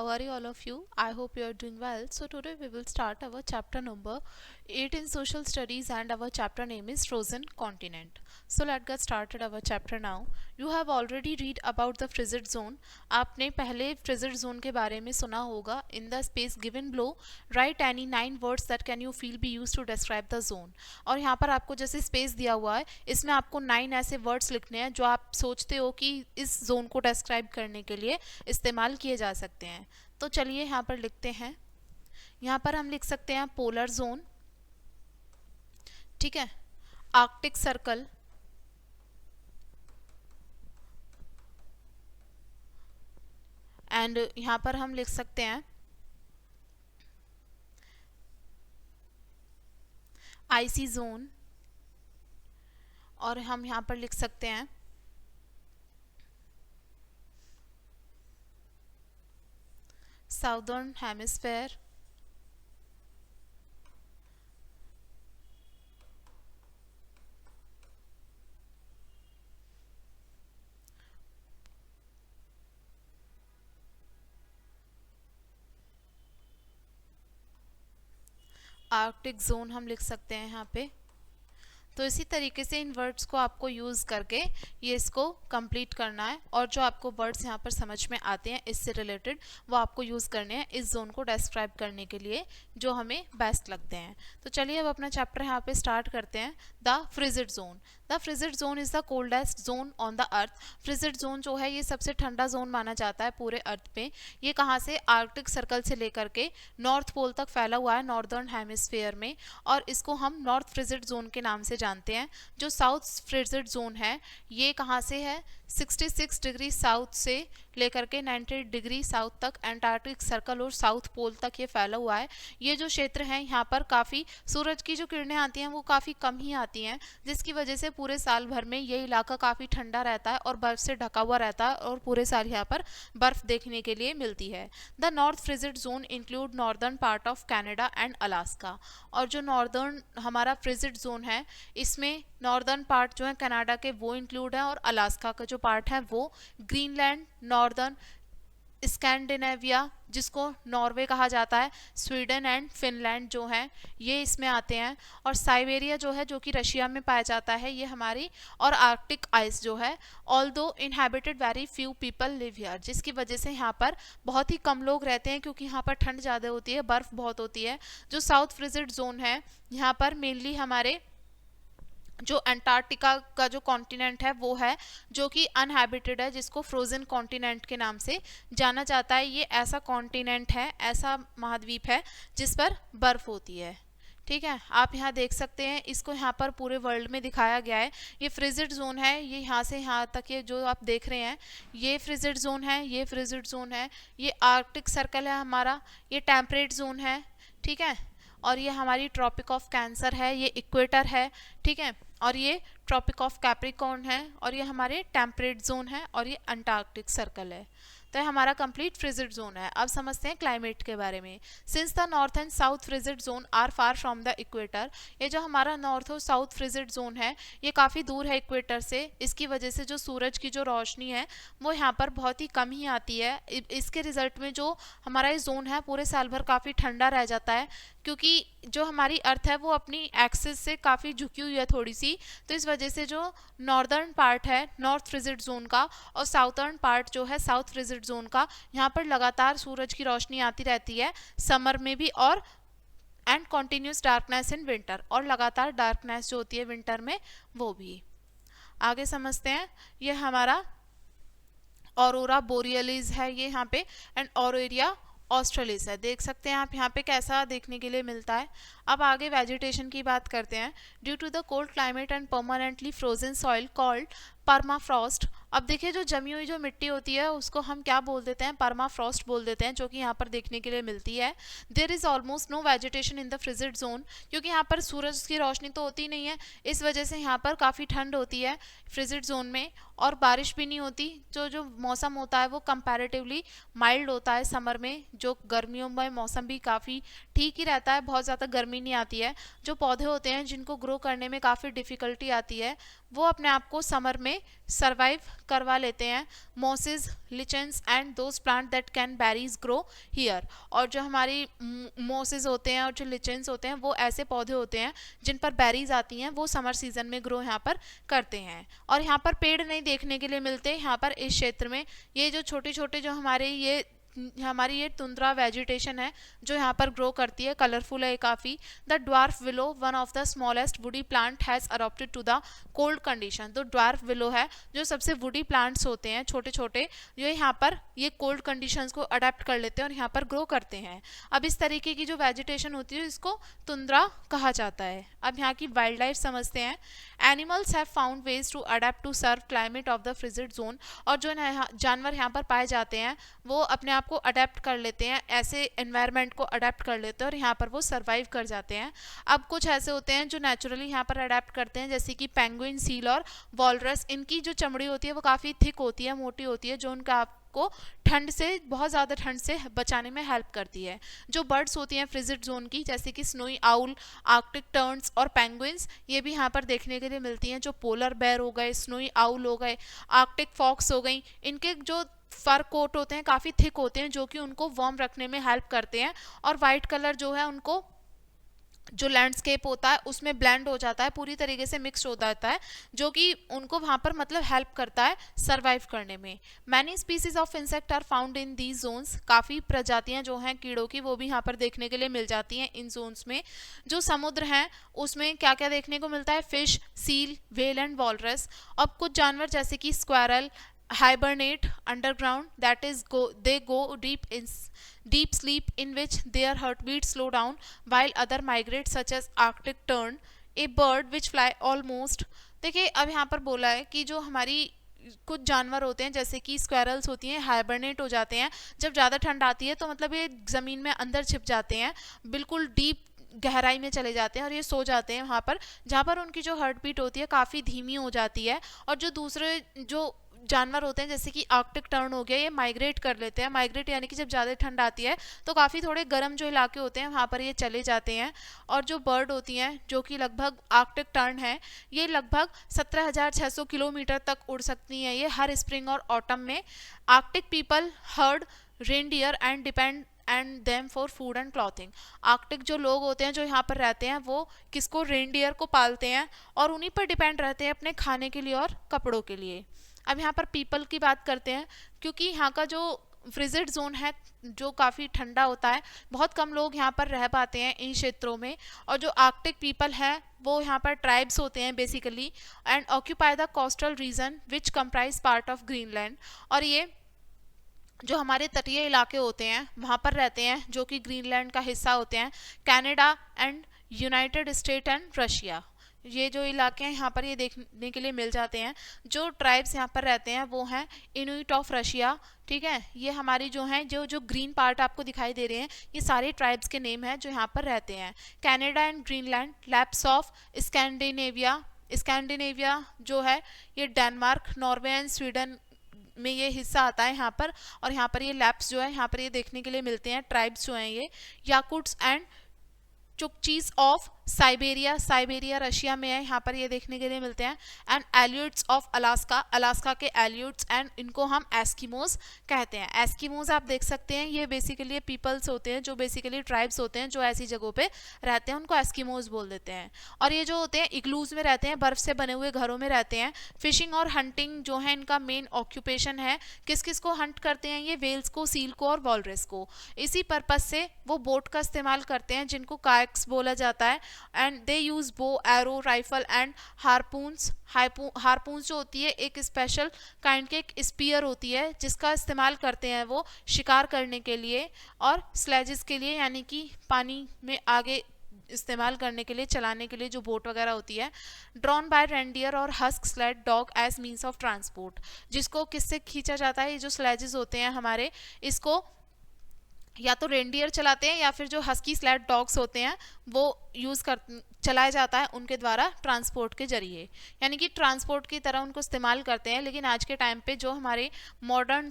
how are you all of you? I hope you are doing well. So today we will start our chapter number 8 in social studies and our chapter name is Frozen Continent. So let's get started our chapter now. You have already read about the frigid zone. आपने पहले frigid zone के बारे में सुना होगा. In the space given below, write any 9 words that can you feel be used to describe the zone. और यहाँ पर आपको जैसे स्पेस दिया हुआ है, इसमें आपको 9 ऐसे वर्ड्स लिखने हैं जो आप सोचते हो कि इस जोन को डिस्क्राइब करने के लिए इस्तेमाल किए जा सकते हैं. तो चलिए यहाँ पर लिखते हैं. यहाँ पर हम लिख सकते हैं पोलर जोन, ठीक है, आर्कटिक सर्कल, एंड यहाँ पर हम लिख सकते हैं आईसी जोन, और हम यहाँ पर लिख सकते हैं साउदर्न हेमिस्फेयर, आर्कटिक जोन हम लिख सकते हैं यहाँ पे. तो इसी तरीके से इन वर्ड्स को आपको यूज़ करके ये इसको कंप्लीट करना है, और जो आपको वर्ड्स यहाँ पर समझ में आते हैं इससे रिलेटेड वो आपको यूज़ करने हैं इस जोन को डिस्क्राइब करने के लिए जो हमें बेस्ट लगते हैं. तो चलिए अब अपना चैप्टर यहाँ पे स्टार्ट करते हैं. The frigid zone. The frigid zone is the coldest zone on the earth. Frigid zone जो है ये सबसे ठंडा जोन माना जाता है पूरे अर्थ पे. ये कहाँ से? आर्कटिक सर्कल से लेकर के नॉर्थ पोल तक फैला हुआ है नॉर्दर्न हेमिस्फीयर में, और इसको हम नॉर्थ फ्रिजिड जोन के नाम से जानते हैं. जो साउथ फ्रिजिड जोन है ये कहाँ से है? 66 डिग्री साउथ से लेकर के 90 डिग्री साउथ तक एंटार्क्टिक सर्कल और साउथ पोल तक ये फैला हुआ है. ये जो क्षेत्र है यहाँ पर काफ़ी सूरज की जो किरणें आती हैं वो काफ़ी कम ही आती हैं, जिसकी वजह से पूरे साल भर में ये इलाका काफ़ी ठंडा रहता है और बर्फ़ से ढका हुआ रहता है, और पूरे साल यहाँ पर बर्फ़ देखने के लिए मिलती है. The north frigid zone include northern part of Canada and Alaska. और जो नॉर्दर्न हमारा फ्रिजिड जोन है इसमें नॉर्दर्न पार्ट जो है कनाडा के वो इंक्लूड है, और अलास्का का जो पार्ट है वो ग्रीनलैंड, नॉर्दर्न स्कैंडिनेविया जिसको नॉर्वे कहा जाता है, स्वीडन एंड फिनलैंड जो हैं ये इसमें आते हैं, और साइबेरिया जो है जो कि रशिया में पाया जाता है ये हमारी, और आर्कटिक आइस जो है. Although inhabited very few people live here, जिसकी वजह से यहाँ पर बहुत ही कम लोग रहते हैं क्योंकि यहाँ पर ठंड ज़्यादा होती है, बर्फ़ बहुत होती है. जो साउथ फ्रिजिड जोन है यहाँ पर मेनली हमारे जो अंटार्कटिका का जो कॉन्टिनेंट है वो है जो कि अनहैबिटेड है, जिसको फ्रोजन कॉन्टिनेंट के नाम से जाना जाता है. ये ऐसा कॉन्टिनेंट है, ऐसा महाद्वीप है जिस पर बर्फ़ होती है. ठीक है, आप यहाँ देख सकते हैं इसको यहाँ पर पूरे वर्ल्ड में दिखाया गया है. ये फ्रिजिड जोन है, ये यहाँ से यहाँ तक ये जो आप देख रहे हैं ये फ्रिजिड जोन है, ये फ्रिजिड जोन है, ये आर्कटिक सर्कल है हमारा, ये टेम्परेट जोन है, ठीक है, और ये हमारी ट्रॉपिक ऑफ कैंसर है, ये इक्वेटर है, ठीक है, और ये ट्रॉपिक ऑफ कैप्रिकॉर्न है, और ये हमारे टेम्परेट जोन है, और ये अंटार्कटिक सर्कल है. तो ये हमारा कंप्लीट फ्रिजिड जोन है. अब समझते हैं क्लाइमेट के बारे में. Since the north and south frigid zone are far from the equator, ये जो हमारा नॉर्थ और साउथ फ्रिजिड जोन है ये काफ़ी दूर है इक्वेटर से, इसकी वजह से जो सूरज की जो रोशनी है वो यहाँ पर बहुत ही कम ही आती है. इसके रिजल्ट में जो हमारा ये जोन है पूरे साल भर काफ़ी ठंडा रह जाता है, क्योंकि जो हमारी अर्थ है वो अपनी एक्सिस से काफ़ी झुकी हुई है थोड़ी सी. तो इस वजह से जो नॉर्दर्न पार्ट है नॉर्थ फ्रिजिड जोन का और साउथर्न पार्ट जो है साउथ फ्रिजिड जोन का, यहाँ पर लगातार सूरज की रोशनी आती रहती है समर में भी, और and continuous darkness in winter, और लगातार डार्कनेस जो होती है विंटर में वो भी. आगे समझते हैं. ये हमारा ऑरोरा बोरियलिस है ये यहाँ पे, एंड ऑरोरिया ऑस्ट्रेलिस है. देख सकते हैं आप यहाँ पे कैसा देखने के लिए मिलता है. अब आगे वेजिटेशन की बात करते हैं. Due to the cold climate and permanently frozen soil called permafrost. अब देखिए जो जमी हुई जो मिट्टी होती है उसको हम क्या बोल देते हैं? परमाफ्रॉस्ट बोल देते हैं, जो कि यहाँ पर देखने के लिए मिलती है. There is almost no vegetation in the frigid zone, क्योंकि यहाँ पर सूरज की रोशनी तो होती नहीं है, इस वजह से यहाँ पर काफ़ी ठंड होती है फ्रिजिड जोन में, और बारिश भी नहीं होती. जो मौसम होता है वो कंपैरेटिवली माइल्ड होता है समर में, जो गर्मियों में मौसम भी काफ़ी ठीक ही रहता है, बहुत ज़्यादा गर्मी नहीं आती है. जो पौधे होते हैं जिनको ग्रो करने में काफ़ी डिफ़िकल्टी आती है वो अपने आप को समर में सरवाइव करवा लेते हैं। Mosses, lichens and those plant that can berries grow here. और जो हमारी मॉसेस होते हैं और जो लिचेंस होते हैं वो ऐसे पौधे होते हैं जिन पर बेरीज आती हैं, वो समर सीजन में ग्रो यहाँ पर करते हैं। और यहाँ पर पेड़ नहीं देखने के लिए मिलते यहाँ पर इस क्षेत्र में। ये जो छोटे छोटे जो हमारी ये तुंद्रा वेजिटेशन है जो यहाँ पर ग्रो करती है, कलरफुल है काफ़ी। The dwarf willow, one of the smallest woody plant, has adopted to the cold condition. तो ड्वार्फ विलो है जो सबसे वुडी प्लांट्स होते हैं छोटे छोटे, जो यहाँ पर ये कोल्ड कंडीशंस को अडेप्ट कर लेते हैं और यहाँ पर ग्रो करते हैं। अब इस तरीके की जो वेजिटेशन होती है इसको तुंद्रा कहा जाता है। अब यहाँ की वाइल्ड लाइफ समझते हैं। Animals have found ways to adapt to severe climate of the frigid zone. और जो जानवर यहाँ पर पाए जाते हैं वो अपने आप को अडेप्ट कर लेते हैं, ऐसे एनवायरनमेंट को अडेप्ट कर लेते हैं और यहाँ पर वो सर्वाइव कर जाते हैं। अब कुछ ऐसे होते हैं जो नेचुरली यहाँ पर अडेप्ट करते हैं, जैसे कि पेंगुइन, सील और वॉलरस। इनकी जो चमड़ी होती है वो काफ़ी थिक होती है, मोटी होती है, जो उनका को ठंड से, बहुत ज़्यादा ठंड से बचाने में हेल्प करती है। जो बर्ड्स होती हैं फ्रिजिड जोन की, जैसे कि स्नोई आउल, आर्कटिक टर्न्स और पेंगुइन्स, ये भी यहाँ पर देखने के लिए मिलती हैं। जो पोलर बेयर हो गए, स्नोई आउल हो गए, आर्कटिक फॉक्स हो गई, इनके जो फर कोट होते हैं काफ़ी थिक होते हैं जो कि उनको वार्म रखने में हेल्प करते हैं। और वाइट कलर जो है उनको जो लैंडस्केप होता है उसमें ब्लेंड हो जाता है, पूरी तरीके से मिक्स हो जाता है, जो कि उनको वहाँ पर मतलब हेल्प करता है सरवाइव करने में। Many species of insect are found in these zones. काफ़ी प्रजातियाँ जो हैं कीड़ों की वो भी यहाँ पर देखने के लिए मिल जाती हैं इन जोन्स में। जो समुद्र हैं उसमें क्या क्या देखने को मिलता है? Fish, seal, whale and walrus. अब कुछ जानवर जैसे कि स्क्वारल hibernate underground, that is they go deep sleep in which their heartbeat slow down, while other migrate such as arctic tern, a bird which fly almost। देखिए अब यहाँ पर बोला है कि जो हमारी कुछ जानवर होते हैं जैसे कि स्क्वायरल्स होती हैं, हाइबरनेट हो जाते हैं जब ज़्यादा ठंड आती है, तो मतलब ये ज़मीन में अंदर छिप जाते हैं, बिल्कुल डीप गहराई में चले जाते हैं और ये सो जाते हैं वहाँ पर, जहाँ पर उनकी जो हार्ट बीट होती है काफ़ी धीमी हो जाती है। और जो दूसरे जो जानवर होते हैं जैसे कि आर्कटिक टर्न हो गया, ये माइग्रेट कर लेते हैं। माइग्रेट यानी कि जब ज़्यादा ठंड आती है तो काफ़ी थोड़े गर्म जो इलाके होते हैं वहाँ पर ये चले जाते हैं। और जो बर्ड होती हैं जो कि लगभग आर्कटिक टर्न है, ये लगभग 17,600 किलोमीटर तक उड़ सकती हैं ये हर स्प्रिंग और ऑटम में। Arctic people heard reindeer and depend and them for food and clothing. Arctic जो लोग होते हैं जो यहाँ पर रहते हैं वो किसको? रेनडियर को पालते हैं और उन्हीं पर डिपेंड रहते हैं अपने खाने के लिए और कपड़ों के लिए। अब यहाँ पर पीपल की बात करते हैं, क्योंकि यहाँ का जो फ्रिजिड जोन है जो काफ़ी ठंडा होता है, बहुत कम लोग यहाँ पर रह पाते हैं इन क्षेत्रों में। और जो आर्कटिक पीपल है वो यहाँ पर ट्राइब्स होते हैं basically, and occupy the coastal region which comprise part of Greenland. और ये जो हमारे तटीय इलाके होते हैं वहाँ पर रहते हैं जो कि ग्रीनलैंड का हिस्सा होते हैं। Canada and United state and Russia, ये जो इलाके हैं यहाँ पर ये देखने के लिए मिल जाते हैं। जो ट्राइब्स यहाँ पर रहते हैं वो हैं इनुइट ऑफ रशिया, ठीक है। ये हमारी जो हैं जो ग्रीन पार्ट आपको दिखाई दे रहे हैं ये सारे ट्राइब्स के नेम हैं जो यहाँ पर रहते हैं। Canada and Greenland, lapse of Scandinavia. Scandinavia जो है ये डेनमार्क, नॉर्वे एंड स्वीडन में ये हिस्सा आता है यहाँ पर। और यहाँ पर ये लैप्स जो है यहाँ पर ये देखने के लिए मिलते हैं, ट्राइब्स जो हैं ये। Yakuts and Chukchis of Siberia, Siberia Russia में है, यहाँ पर ये देखने के लिए मिलते हैं। एंड एल्यूट्स ऑफ अलास्का, अलास्का के एल्यूट्स, एंड इनको हम एस्किमोज कहते हैं। एस्किमोज आप देख सकते हैं ये बेसिकली पीपल्स होते हैं जो बेसिकली ट्राइब्स होते हैं जो ऐसी जगहों पे रहते हैं, उनको एस्किमोज बोल देते हैं। और ये जो होते हैं इग्लूज में रहते हैं, बर्फ से बने हुए घरों में रहते हैं। फिशिंग और हंटिंग जो है इनका मेन ऑक्यूपेशन है। किस किस को हंट करते हैं ये? व्हेल्स को, सील को और वॉलरस को। इसी पर्पज से वो बोट का इस्तेमाल करते हैं जिनको कायक्स बोला जाता है। एंड दे यूज बो, एरो, राइफल एंड हारपून्स। हारपून्स जो होती है एक स्पेशल काइंड की एक स्पीयर होती है जिसका इस्तेमाल करते हैं वो शिकार करने के लिए और स्लेजेस के लिए, यानी कि पानी में आगे इस्तेमाल करने के लिए, चलाने के लिए जो बोट वगैरह होती है। ड्रॉन बाय रेंडियर और husky sled dog as means of transport, जिसको किससे खींचा जाता है? ये जो स्लेजेस होते हैं हमारे, इसको या तो रेंडियर चलाते हैं या फिर जो हस्की स्लैड डॉग्स होते हैं वो चलाया जाता है उनके द्वारा ट्रांसपोर्ट के जरिए, यानी कि ट्रांसपोर्ट की तरह उनको इस्तेमाल करते हैं। लेकिन आज के टाइम पे जो हमारे मॉडर्न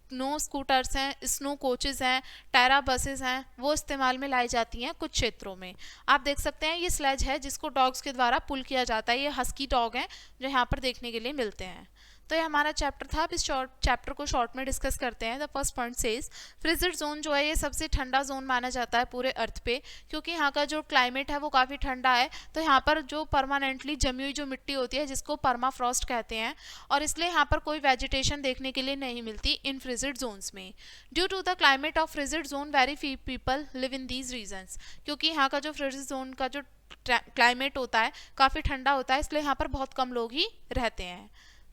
स्नो स्कूटर्स हैं, स्नो कोचेज़ हैं, टायरा बसेस हैं, वो इस्तेमाल में लाई जाती हैं कुछ क्षेत्रों में। आप देख सकते हैं ये स्लेज है जिसको डॉग्स के द्वारा पुल किया जाता है। ये हस्की डॉग हैं जो यहाँ पर देखने के लिए मिलते हैं। तो ये हमारा चैप्टर था। अब इस चैप्टर को शॉर्ट में डिस्कस करते हैं। The first point says frigid zone जो है ये सबसे ठंडा जोन माना जाता है पूरे अर्थ पे, क्योंकि यहाँ का जो क्लाइमेट है वो काफ़ी ठंडा है। तो यहाँ पर जो परमानेंटली जमी हुई जो मिट्टी होती है जिसको परमाफ्रॉस्ट कहते हैं, और इसलिए यहाँ पर कोई वेजिटेशन देखने के लिए नहीं मिलती इन फ्रिजिड जोन्स में। Due to the climate of frigid zone very few people live in these regions, क्योंकि यहाँ का जो फ्रिजिड जोन का जो क्लाइमेट होता है काफ़ी ठंडा होता है, इसलिए यहाँ पर बहुत कम लोग ही रहते हैं।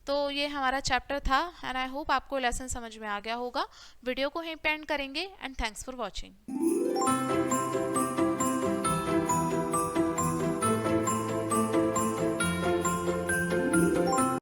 तो ये हमारा चैप्टर था एंड आई होप आपको लेसन समझ में आ गया होगा। वीडियो को यहीं पे एंड करेंगे एंड थैंक्स फॉर वॉचिंग।